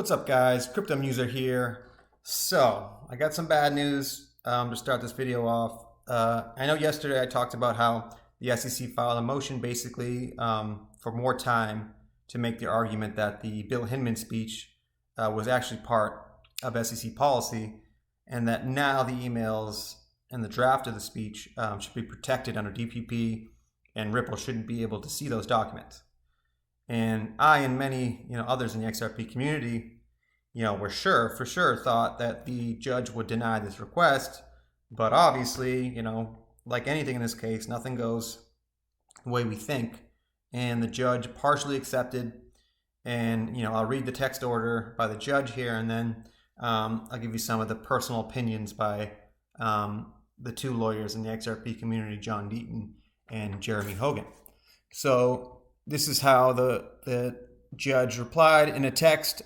What's up, guys? Crypto Muser here. So I got some bad news to start this video off. I know yesterday I talked about how the SEC filed a motion basically for more time to make the argument that the Bill Hinman speech was actually part of SEC policy, and that now the emails and the draft of the speech should be protected under DPP, and Ripple shouldn't be able to see those documents. And I and many others in the XRP community were for sure thought that the judge would deny this request. But obviously, like anything in this case, nothing goes the way we think. And the judge partially accepted. And I'll read the text order by the judge here, and then I'll give you some of the personal opinions by the two lawyers in the XRP community, John Deaton and Jeremy Hogan. So this is how the judge replied in a text.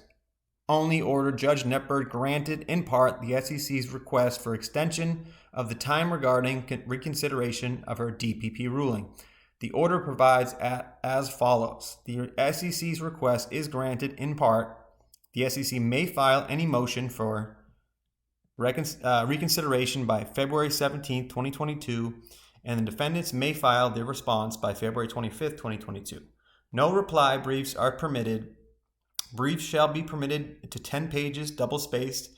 Only order Judge Netberg granted in part the SEC's request for extension of the time regarding reconsideration of her DPP ruling. The order provides as follows. The SEC's request is granted in part. The SEC may file any motion for reconsideration by February 17, 2022, and the defendants may file their response by February 25, 2022. No reply briefs are permitted. Briefs shall be permitted to 10 pages, double-spaced,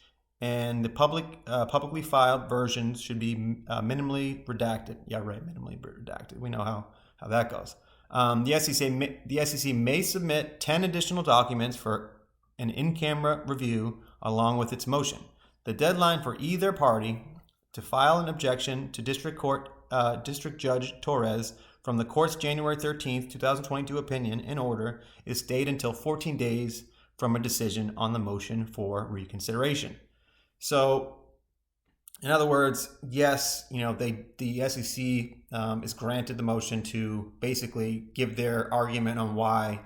and the publicly filed versions should be minimally redacted. Yeah, right, minimally redacted. We know how that goes. The SEC may submit 10 additional documents for an in-camera review along with its motion. The deadline for either party to file an objection to District Judge Torres from the court's January 13th, 2022 opinion and order is stayed until 14 days from a decision on the motion for reconsideration. So, in other words, yes, the SEC is granted the motion to basically give their argument on why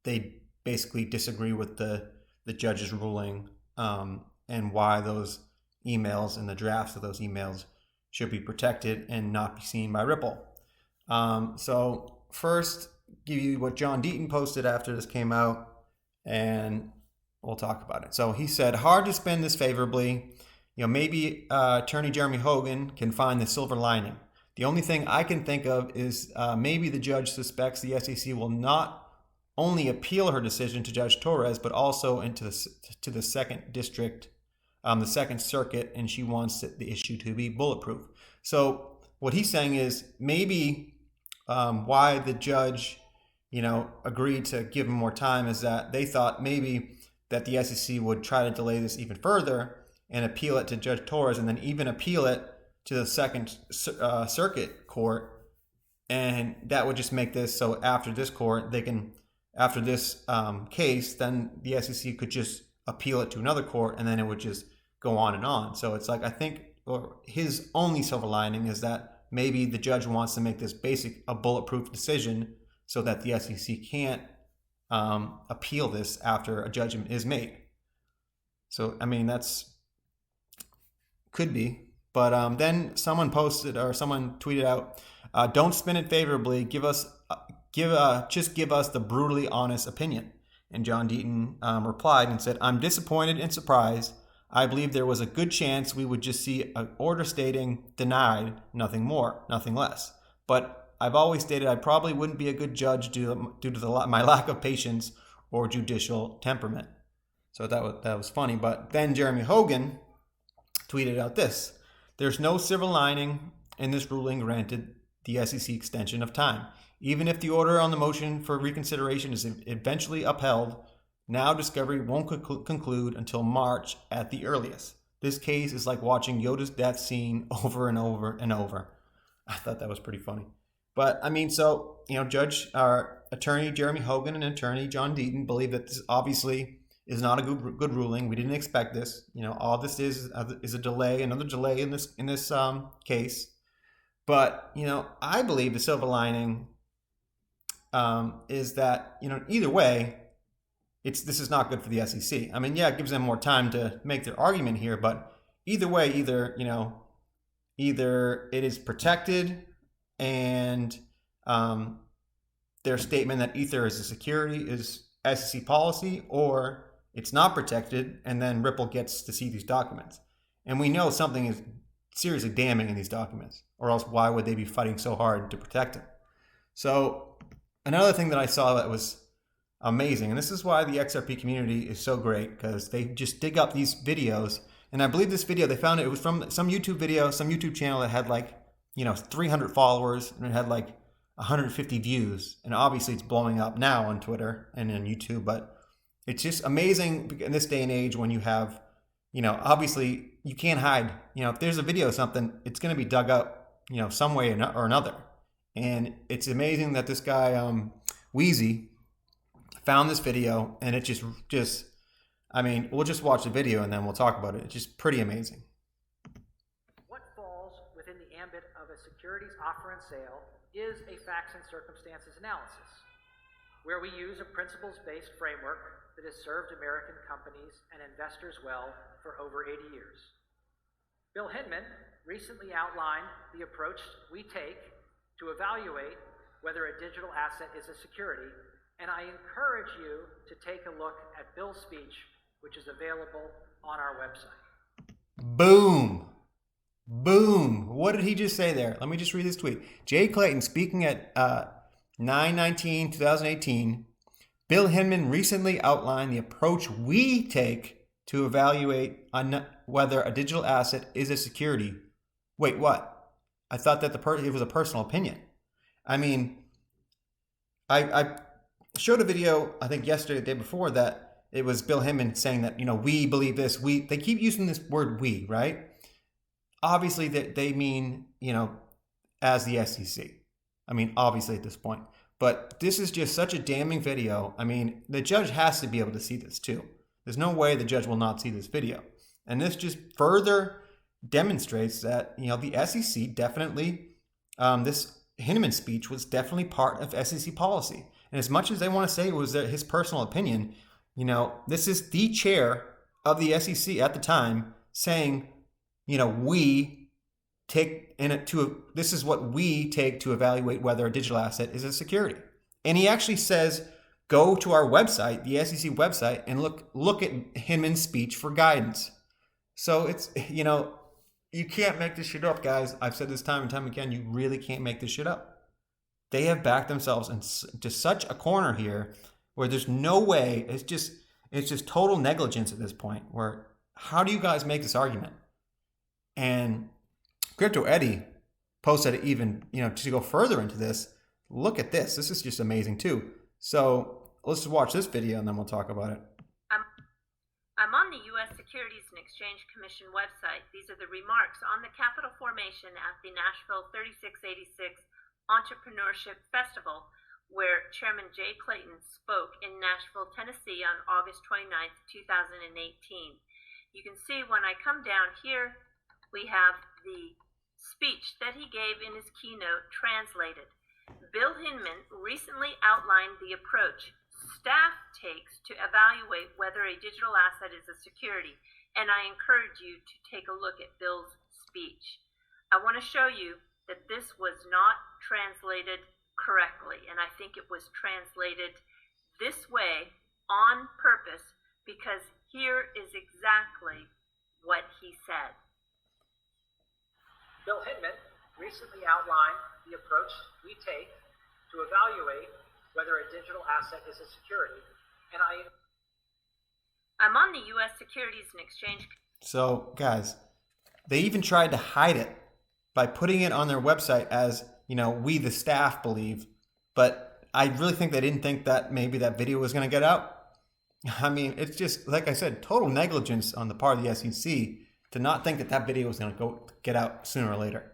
they basically disagree with the judge's ruling and why those emails and the drafts of those emails should be protected and not be seen by Ripple. So first, give you what John Deaton posted after this came out, and we'll talk about it. So he said, hard to spin this favorably. Maybe attorney Jeremy Hogan can find the silver lining. The only thing I can think of is maybe the judge suspects the SEC will not only appeal her decision to Judge Torres, but also to the second district, the Second Circuit, and she wants the issue to be bulletproof. So what he's saying is maybe why the judge, agreed to give him more time is that they thought maybe that the SEC would try to delay this even further and appeal it to Judge Torres, and then even appeal it to the Second Circuit Court, and that would just make this so after this court, after this case, then the SEC could just appeal it to another court, and then it would just go on and on. So it's like, I think, or his only silver lining is that maybe the judge wants to make this a bulletproof decision so that the SEC can't appeal this after a judgment is made. So, could be. But then someone posted, or someone tweeted out, don't spin it favorably, just give us the brutally honest opinion. And John Deaton replied and said, I'm disappointed and surprised. I believe there was a good chance we would just see an order stating denied, nothing more, nothing less. But I've always stated I probably wouldn't be a good judge due to my lack of patience or judicial temperament. So that was funny. But then Jeremy Hogan tweeted out this: there's no silver lining in this ruling granted the SEC extension of time. Even if the order on the motion for reconsideration is eventually upheld, now discovery won't conclude until March at the earliest. This case is like watching Yoda's death scene over and over and over. I thought that was pretty funny. But attorney Jeremy Hogan and attorney John Deaton believe that this obviously is not a good ruling. We didn't expect this. All this is a delay, another delay in this case. But I believe the silver lining is that either way, this is not good for the SEC. It gives them more time to make their argument here, but either way, either it is protected and their statement that Ether is a security is SEC policy or it's not protected, and then Ripple gets to see these documents. And we know something is seriously damning in these documents, or else why would they be fighting so hard to protect them? So another thing that I saw that was amazing, and this is why the XRP community is so great, because they just dig up these videos. And I believe this video, they found it was from some YouTube video, some YouTube channel that had like, 300 followers, and it had like 150 views. And obviously it's blowing up now on Twitter and on YouTube, but it's just amazing in this day and age when you have, obviously you can't hide. If there's a video of something, it's going to be dug up, some way or another. And it's amazing that this guy, Wheezy, found this video, and it just, we'll just watch the video and then we'll talk about it. It's just pretty amazing. What falls within the ambit of a securities offer and sale is a facts and circumstances analysis, where we use a principles-based framework that has served American companies and investors well for over 80 years. Bill Hinman recently outlined the approach we take to evaluate whether a digital asset is a security, and I encourage you to take a look at Bill's speech, which is available on our website. Boom. Boom. What did he just say there? Let me just read this tweet. Jay Clayton speaking at 9/19/2018. Bill Hinman recently outlined the approach we take to evaluate whether a digital asset is a security. Wait, what? I thought that it was a personal opinion. I showed a video, I think yesterday, the day before, that it was Bill Hinman saying that, we believe this. They keep using this word we, right? Obviously they mean, as the SEC. Obviously at this point. But this is just such a damning video. The judge has to be able to see this too. There's no way the judge will not see this video. And this just further demonstrates that, the SEC definitely, this Hinman speech was definitely part of SEC policy. And as much as they want to say it was his personal opinion, this is the chair of the SEC at the time saying, this is what we take to evaluate whether a digital asset is a security. And he actually says, go to our website, the SEC website, and look at Hinman's speech for guidance. So it's, you can't make this shit up, guys. I've said this time and time again, you really can't make this shit up. They have backed themselves into such a corner here where there's no way, it's just total negligence at this point, where how do you guys make this argument? And Crypto Eddie posted even, to go further into this, look at this. This is just amazing too. So let's watch this video and then we'll talk about it. I'm on the U.S. Securities and Exchange Commission website. These are the remarks on the capital formation at the Nashville 3686 Entrepreneurship Festival, where Chairman Jay Clayton spoke in Nashville, Tennessee on August 29th, 2018. You can see when I come down here, we have the speech that he gave in his keynote translated. Bill Hinman recently outlined the approach staff takes to evaluate whether a digital asset is a security, and I encourage you to take a look at Bill's speech. I want to show you that this was not translated correctly, and I think it was translated this way on purpose, because here is exactly what he said. Bill Hinman recently outlined the approach we take to evaluate whether a digital asset is a security, and I'm on the U.S. Securities and Exchange. So, guys, they even tried to hide it by putting it on their website as, we the staff believe. But I really think they didn't think that maybe that video was going to get out. It's just, like I said, total negligence on the part of the SEC to not think that video was going to get out sooner or later.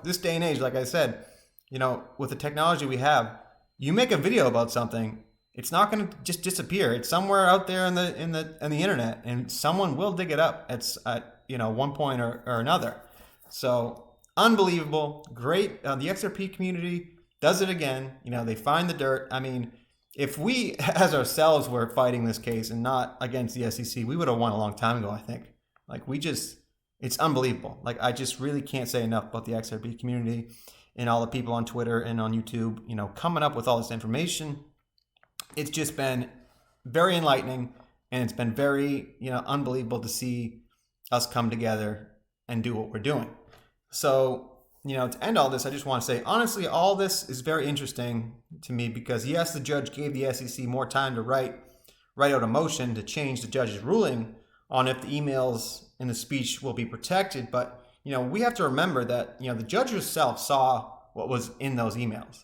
This day and age, like I said, with the technology we have, you make a video about something, it's not going to just disappear. It's somewhere out there in the internet, and someone will dig it up at one point or another. So unbelievable, great. The XRP community does it again. They find the dirt. If we as ourselves were fighting this case and not against the SEC, we would have won a long time ago, I think. It's unbelievable. I just really can't say enough about the XRP community and all the people on Twitter and on YouTube, coming up with all this information. it's just been very enlightening, and it's been very, unbelievable to see us come together and do what we're doing. So, to end all this, I just want to say, honestly, all this is very interesting to me because, yes, the judge gave the SEC more time to write out a motion to change the judge's ruling on if the emails in the speech will be protected. But, we have to remember that, the judge herself saw what was in those emails,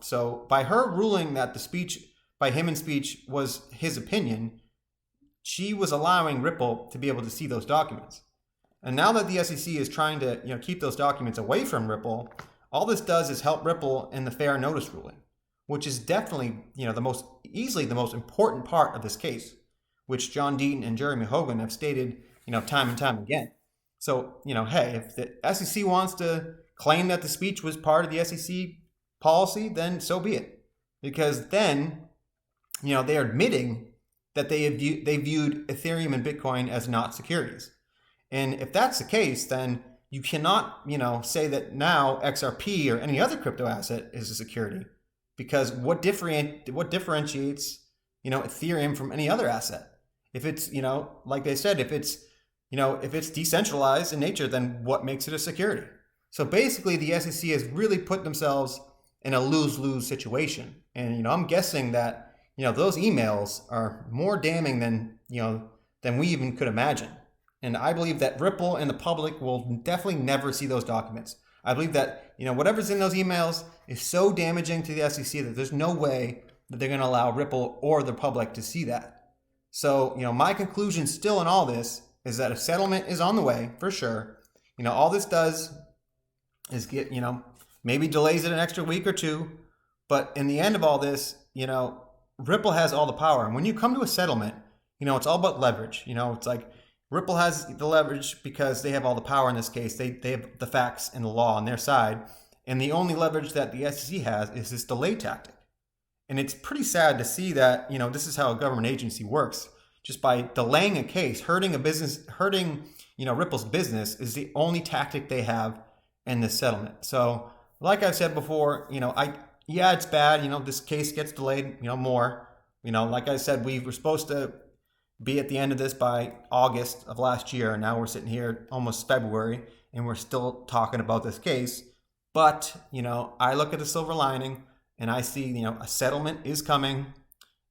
So by her ruling that the speech by him in speech was his opinion, she was allowing Ripple to be able to see those documents. And now that the SEC is trying to, keep those documents away from Ripple, all this does is help Ripple in the fair notice ruling, which is definitely, the most important part of this case, which John Deaton and Jeremy Hogan have stated, time and time again. So, hey, if the SEC wants to claim that the speech was part of the SEC policy, then so be it. Because then, they're admitting that they viewed Ethereum and Bitcoin as not securities. And if that's the case, then you cannot, say that now XRP or any other crypto asset is a security. Because what differentiates, Ethereum from any other asset? If it's, like they said, if it's decentralized in nature, then what makes it a security? So basically, the SEC has really put themselves in a lose-lose situation. And, I'm guessing that, those emails are more damning than we even could imagine. And I believe that Ripple and the public will definitely never see those documents. I believe that, whatever's in those emails is so damaging to the SEC that there's no way that they're going to allow Ripple or the public to see that. So, my conclusion still in all this is that a settlement is on the way for sure. All this does is get, maybe delays it an extra week or two. But in the end of all this, Ripple has all the power. And when you come to a settlement, it's all about leverage. It's like, Ripple has the leverage because they have all the power in this case. They have the facts and the law on their side. And the only leverage that the SEC has is this delay tactic. And it's pretty sad to see that, this is how a government agency works. Just by delaying a case, hurting Ripple's business is the only tactic they have in this settlement. So like I've said before, it's bad. This case gets delayed, more. Like I said, we were supposed to be at the end of this by August of last year. And now we're sitting here almost February and we're still talking about this case. But, I look at the silver lining and I see, a settlement is coming.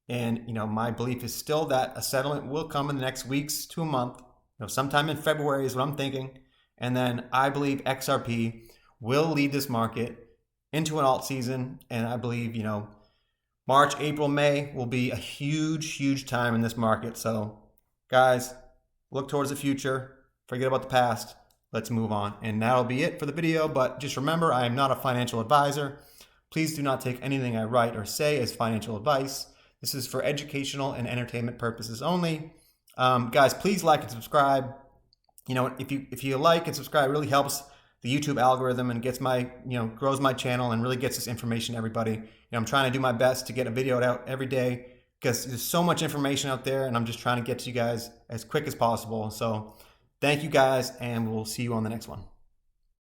And, my belief is still that a settlement will come in the next weeks to a month. Sometime in February is what I'm thinking. And then I believe XRP will lead this market into an alt season. And I believe, March, April, May will be a huge, huge time in this market. So, guys, look towards the future. Forget about the past. Let's move on. And that'll be it for the video. But just remember, I am not a financial advisor. Please do not take anything I write or say as financial advice. This is for educational and entertainment purposes only. Guys, please like and subscribe. If you like and subscribe, it really helps the YouTube algorithm and gets grows my channel and really gets this information to everybody. I'm trying to do my best to get a video out every day because there's so much information out there and I'm just trying to get to you guys as quick as possible. So thank you guys and we'll see you on the next one.